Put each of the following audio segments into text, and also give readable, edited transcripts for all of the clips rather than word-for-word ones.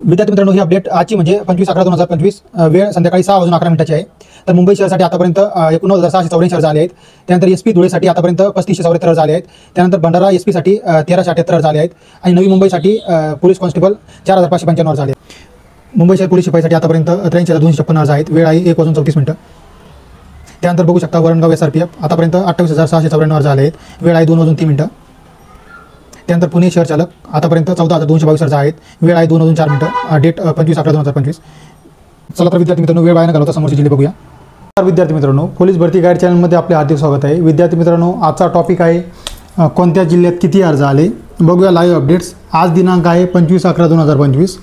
विद्यार्थी मित्रांनो, ही अपडेट आजची म्हणजे 25/11/2025 वेळ संध्याकाळी 6:11 आहे। तर मुंबई शहरासाठी आतापर्यंत 49,684 अर्ज आले आहेत। त्यानंतर एसपी धुळेसाठी आतापर्यंत 3574 अर्ज आले आहेत। त्यानंतर भंडारा एसपीसाठी 1378 अर्ज आले आहेत आणि नवी मुंबईसाठी पोलीस कॉन्स्टेबल 4595 अर्ज आले आहेत। मुंबई शहर पोलीस शिपाईसाठी आतापर्यंत 83,256 अर्ज आहेत। वेळ आहे 1:34 त्यानंतर बघू शकता वरणगाव SRPF आतापर्यंत 28,694 अर्ज आले आहेत। वेळ आहे 2:03 त्यानंतर पुणे शहर चालक आतापर्यंत 14,222 अर्ज आहेत। वेळ आहे 2:04 डेट 25/11/2025। चला तर विद्यार्थी मित्रांनो, वेळ वाया न घालवता समोरचे जिल्हे बघूया। तर विद्यार्थी मित्रांनो, पोलीस भरती गाईड चॅनलमध्ये आपले हार्दिक स्वागत आहे। विद्यार्थी मित्रांनो, आजचा टॉपिक आहे कोणत्या जिल्ह्यात किती अर्ज आले बघूया। लाईव्ह अपडेट्स आज दिनांक आहे 25/11/2025।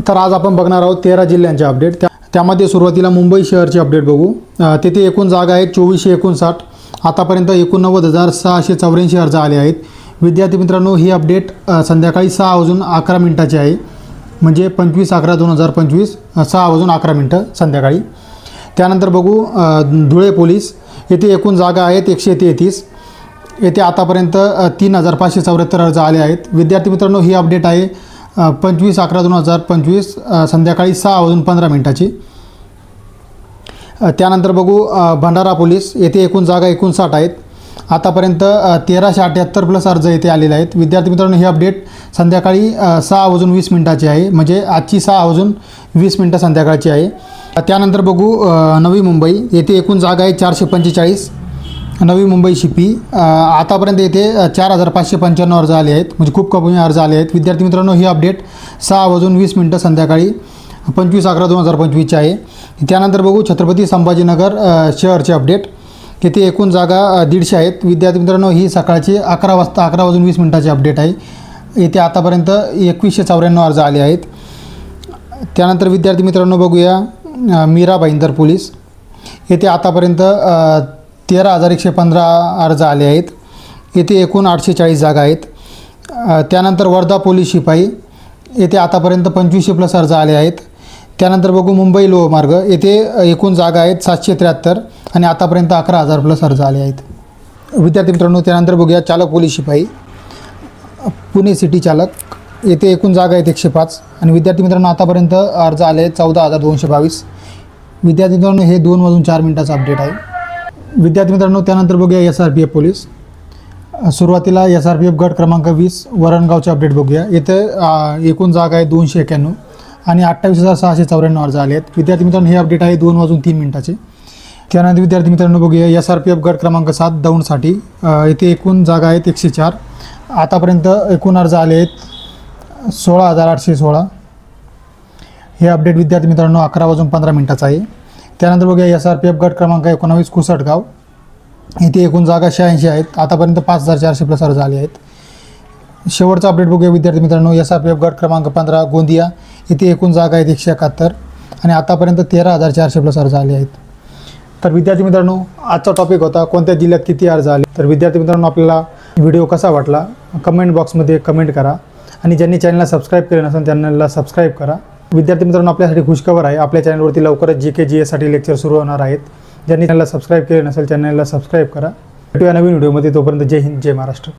तर आज आपण बघणार आहोत 13 जिल्ह्यांचे अपडेट। त्यामध्ये सुरुवातीला मुंबई शहरचे अपडेट बघू। तेथे एकूण जागा आहेत 2459। आतापर्यंत 89,684 अर्ज आले आहेत। विद्यार्थी मित्रांनो, ही अपडेट संध्याकाळी 6:11 आहे, म्हणजे 25/11/2025 6:11 संध्याकाळी। त्यानंतर बघू धुळे पोलीस, येथे एकूण जागा आहेत 133। येथे आतापर्यंत 3,574 अर्ज आले आहेत। विद्यार्थी मित्रांनो, ही अपडेट आहे 25/11/2025 संध्याकाळी 6:15 त्यानंतर बघू भंडारा पोलीस, येथे एकूण जागा 59 आहेत। आतापर्यंत 1,378 प्लस अर्ज येथे आलेले आहेत। विद्यार्थी मित्रांनो, ही अपडेट संध्याकाळी 6:20 आहे, म्हणजे आजची 6:20 संध्याकाळची आहे। त्यानंतर बघू नवी मुंबई, येथे एकूण जागा आहे 445। नवी मुंबई शिपी आतापर्यंत येथे 4,595 अर्ज आले आहेत, म्हणजे खूप कमी अर्ज आले आहेत। विद्यार्थी मित्रांनो, ही अपडेट 6:20 संध्याकाळी 25/11/2025 आहे। त्यानंतर बघू छत्रपती संभाजीनगर शहरचे अपडेट, येथे एकूण जागा 150 आहेत। विद्यार्थी मित्रांनो, ही सकाळची 11:20 अपडेट आहे। येथे आतापर्यंत 2194 अर्ज आले आहेत। त्यानंतर विद्यार्थी मित्रांनो बघूया मीरा भाईंदर पोलीस, येथे आतापर्यंत 13,115 अर्ज आले आहेत। येथे एकूण 840 जागा आहेत। त्यानंतर वर्धा पोलीस शिपाई, येथे आतापर्यंत 2500 प्लस अर्ज आले आहेत। त्यानंतर बघू मुंबई लोहमार्ग, येथे एकूण जागा आहेत 773 आणि आतापर्यंत 11,000 प्लस अर्ज आले आहेत। विद्यार्थी मित्रांनो, त्यानंतर बघूया चालक पोलीस शिपाई पुणे सिटी चालक, येथे एकूण जागा आहेत 105 आणि विद्यार्थी मित्रांनो आतापर्यंत अर्ज आले आहेत 14,222। विद्यार्थी मित्रांनो, हे 2:04 अपडेट आहे। विद्यार्थी मित्रांनो, त्यानंतर बघूया SRPF पोलीस, सुरुवातीला SRPF गट क्रमांक 20 वरणगावचे अपडेट बघूया। येथे एकूण जागा आहे 291 आणि 28,694 अर्ज आले आहेत। विद्यार्थी मित्रांनो, हे अपडेट आहे 2:03 त्यानंतर विद्यार्थी मित्रांनो बघूया SRPF गट क्रमांक 7 दौंडसाठी, येथे एकूण जागा आहेत 104। आतापर्यंत एकूण अर्ज आले आहेत 16,816। हे अपडेट विद्यार्थी मित्रांनो 11:15 आहे। त्यानंतर बघूया SRPF गट क्रमांक 19 कुसटगाव, इथे एकूण जागा 86 आहेत। आतापर्यंत 5,400 प्लस अर्ज आले आहेत। शेवटचा अपडेट बघूया विद्यार्थी मित्रांनो SRPF गट क्रमांक 15 गोंदिया, इथे एकूण जागा आहेत 171 आणि आतापर्यंत 13,400 प्लस अर्ज आले आहेत। तर विद्यार्थी मित्रांनो, आजचा टॉपिक होता कोणत्या जिल्ह्यात किती अर्ज आले। तर विद्यार्थी मित्रांनो, आपल्याला व्हिडिओ कसा वाटला कमेंट बॉक्समध्ये कमेंट करा आणि ज्यांनी चॅनलला सबस्क्राईब केलं नसेल चॅनलला सबस्क्राईब करा। विद्यार्थी मित्रांनो, आपल्यासाठी खुशखबर आहे, आपल्या चॅनलवरती लवकरच GK GS साठी लेक्चर सुरू होणार आहेत। ज्यांनी चॅनलला सबस्क्राईब केले नसेल चॅनलला सबस्क्राईब करा। भेटूया नवीन व्हिडिओमध्ये, तोपर्यंत जय हिंद जय महाराष्ट्र।